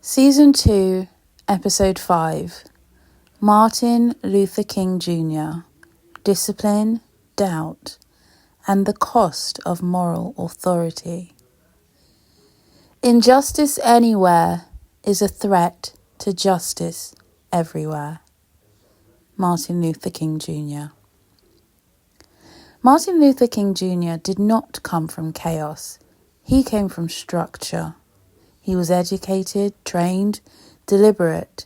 Season 2, Episode 5, Martin Luther King Jr., Discipline, Doubt, and the Cost of Moral Authority. Injustice anywhere is a threat to justice everywhere. Martin Luther King Jr. Martin Luther King Jr. did not come from chaos. He came from structure. He was educated, trained, deliberate,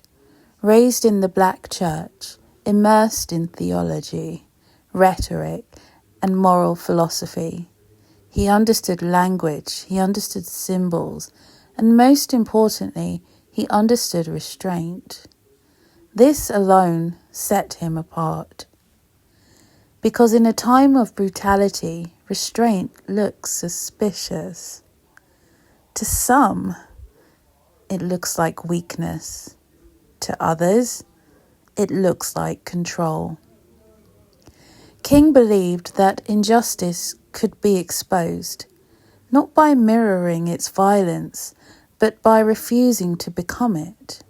raised in the black church, immersed in theology, rhetoric, and moral philosophy. He understood language, he understood symbols, and most importantly, he understood restraint. This alone set him apart. Because in a time of brutality, restraint looks suspicious. To some, it looks like weakness. To others, it looks like control. King believed that injustice could be exposed, not by mirroring its violence, but by refusing to become it.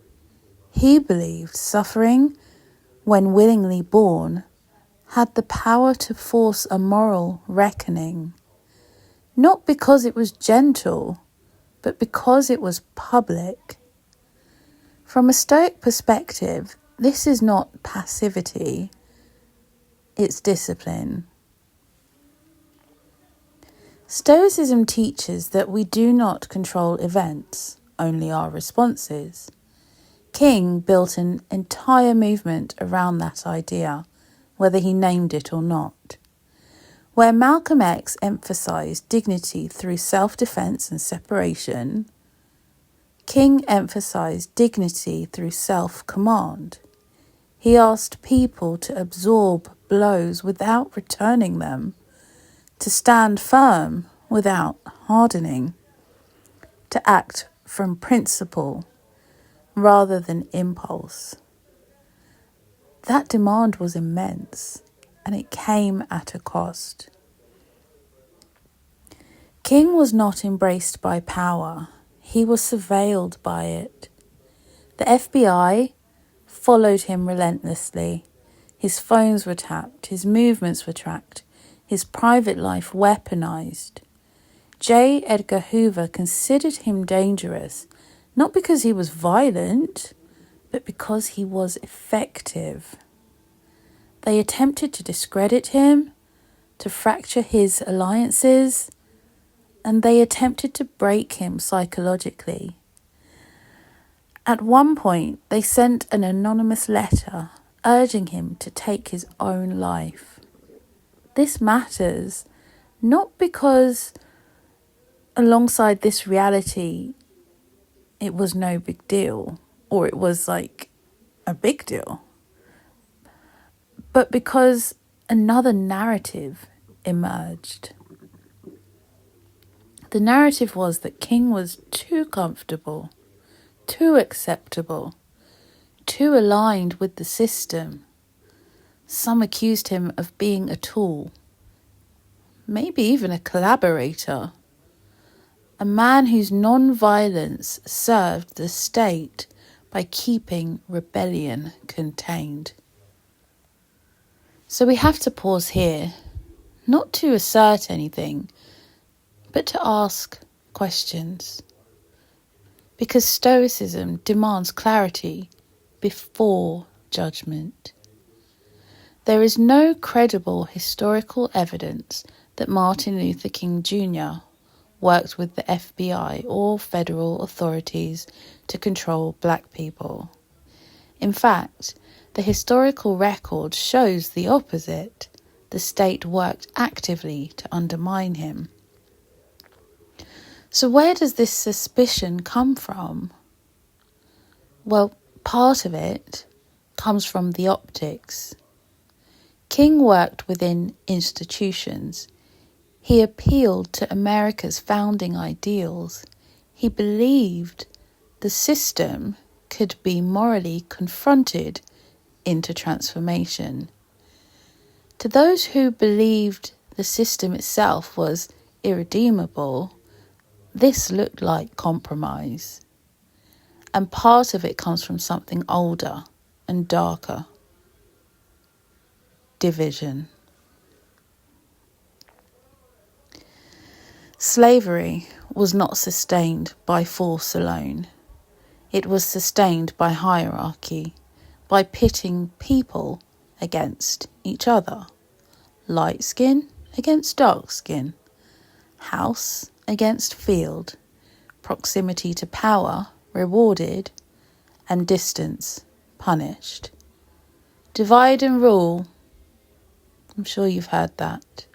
He believed suffering, when willingly borne, had the power to force a moral reckoning, not because it was gentle, but because it was public. From a Stoic perspective, this is not passivity, it's discipline. Stoicism teaches that we do not control events, only our responses. King built an entire movement around that idea, whether he named it or not. Where Malcolm X emphasised dignity through self-defence and separation, King emphasised dignity through self-command. He asked people to absorb blows without returning them, to stand firm without hardening, to act from principle rather than impulse. That demand was immense, and it came at a cost. King was not embraced by power, he was surveilled by it. The FBI followed him relentlessly. His phones were tapped, his movements were tracked, his private life weaponized. J. Edgar Hoover considered him dangerous, not because he was violent, but because he was effective. They attempted to discredit him, to fracture his alliances, and they attempted to break him psychologically. At one point, they sent an anonymous letter urging him to take his own life. This matters not because alongside this reality, it was no big deal, or it was like a big deal, but because another narrative emerged. The narrative was that King was too comfortable, too acceptable, too aligned with the system. Some accused him of being a tool, maybe even a collaborator, a man whose non-violence served the state by keeping rebellion contained. So we have to pause here, not to assert anything, but to ask questions. Because Stoicism demands clarity before judgment. There is no credible historical evidence that Martin Luther King Jr. worked with the FBI or federal authorities to control black people. In fact, the historical record shows the opposite. The state worked actively to undermine him. So where does this suspicion come from? Well, part of it comes from the optics. King worked within institutions. He appealed to America's founding ideals. He believed the system could be morally confronted into transformation. To those who believed the system itself was irredeemable, this looked like compromise. and part of it comes from something older and darker: division. Slavery was not sustained by force alone. It was sustained by hierarchy, by pitting people against each other. Light skin against dark skin, house against field, proximity to power rewarded, and distance punished. Divide and rule. I'm sure you've heard that.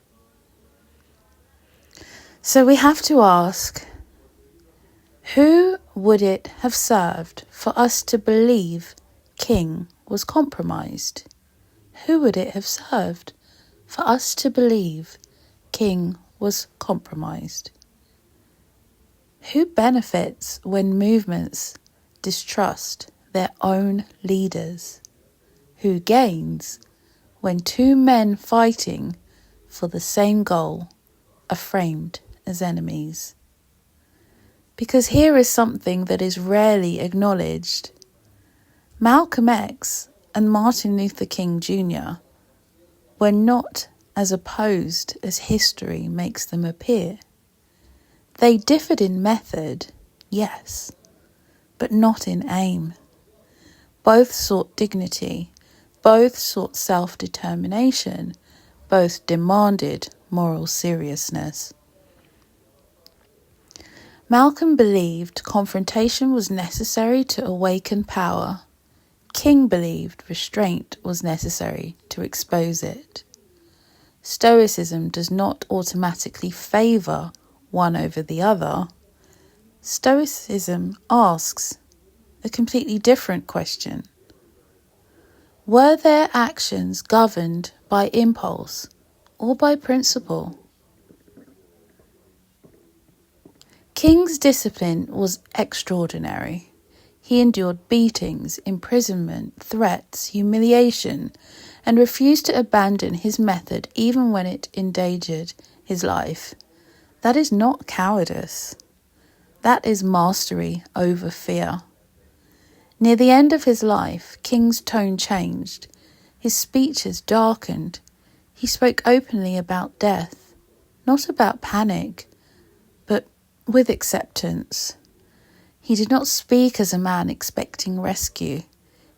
So we have to ask, who would it have served for us to believe King was compromised? Who would it have served for us to believe King was compromised? Who benefits when movements distrust their own leaders? Who gains when two men fighting for the same goal are framed as enemies? Because here is something that is rarely acknowledged. Malcolm X and Martin Luther King Jr. were not as opposed as history makes them appear. They differed in method, yes, but not in aim. Both sought dignity, both sought self-determination, both demanded moral seriousness. Malcolm believed confrontation was necessary to awaken power. King believed restraint was necessary to expose it. Stoicism does not automatically favour one over the other. Stoicism asks a completely different question. Were their actions governed by impulse or by principle? King's discipline was extraordinary. He endured beatings, imprisonment, threats, humiliation, and refused to abandon his method even when it endangered his life. That is not cowardice. That is mastery over fear. Near the end of his life, King's tone changed. His speeches darkened. He spoke openly about death, not about panic, but with acceptance. He did not speak as a man expecting rescue.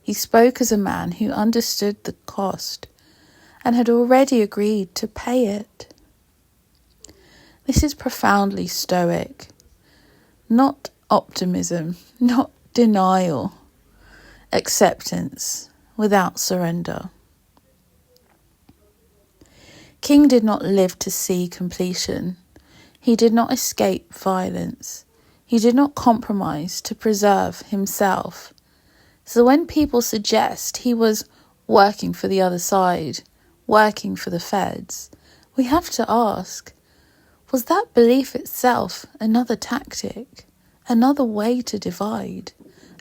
He spoke as a man who understood the cost and had already agreed to pay it. This is profoundly stoic. Not optimism, not denial. Acceptance without surrender. King did not live to see completion. He did not escape violence. He did not compromise to preserve himself. So when people suggest he was working for the other side, working for the feds, we have to ask, was that belief itself another tactic, another way to divide,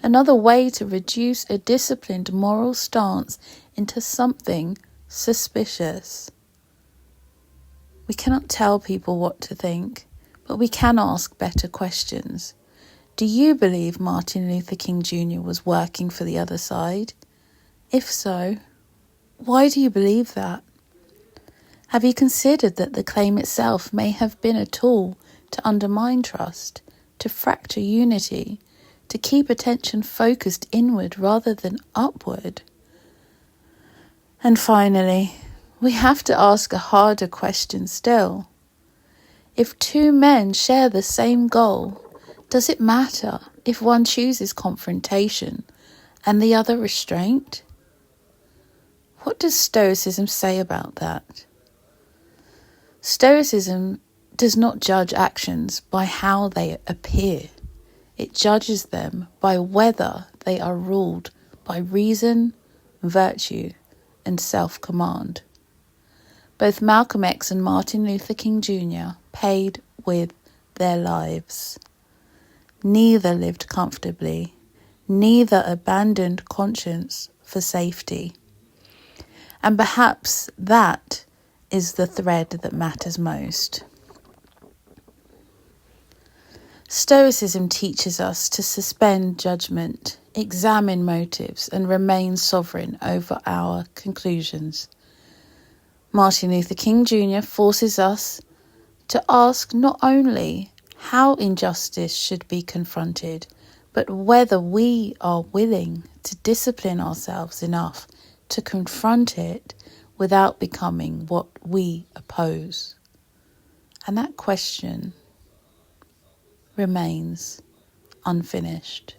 another way to reduce a disciplined moral stance into something suspicious? We cannot tell people what to think, but we can ask better questions. Do you believe Martin Luther King Jr. was working for the other side? If so, why do you believe that? Have you considered that the claim itself may have been a tool to undermine trust, to fracture unity, to keep attention focused inward rather than upward? And finally, we have to ask a harder question still. If two men share the same goal, does it matter if one chooses confrontation and the other restraint? What does Stoicism say about that? Stoicism does not judge actions by how they appear. It judges them by whether they are ruled by reason, virtue, and self-command. Both Malcolm X and Martin Luther King Jr. paid with their lives. Neither lived comfortably. Neither abandoned conscience for safety. And perhaps that is the thread that matters most. Stoicism teaches us to suspend judgment, examine motives, and remain sovereign over our conclusions. Martin Luther King Jr. forces us to ask not only how injustice should be confronted, but whether we are willing to discipline ourselves enough to confront it without becoming what we oppose. And that question remains unfinished.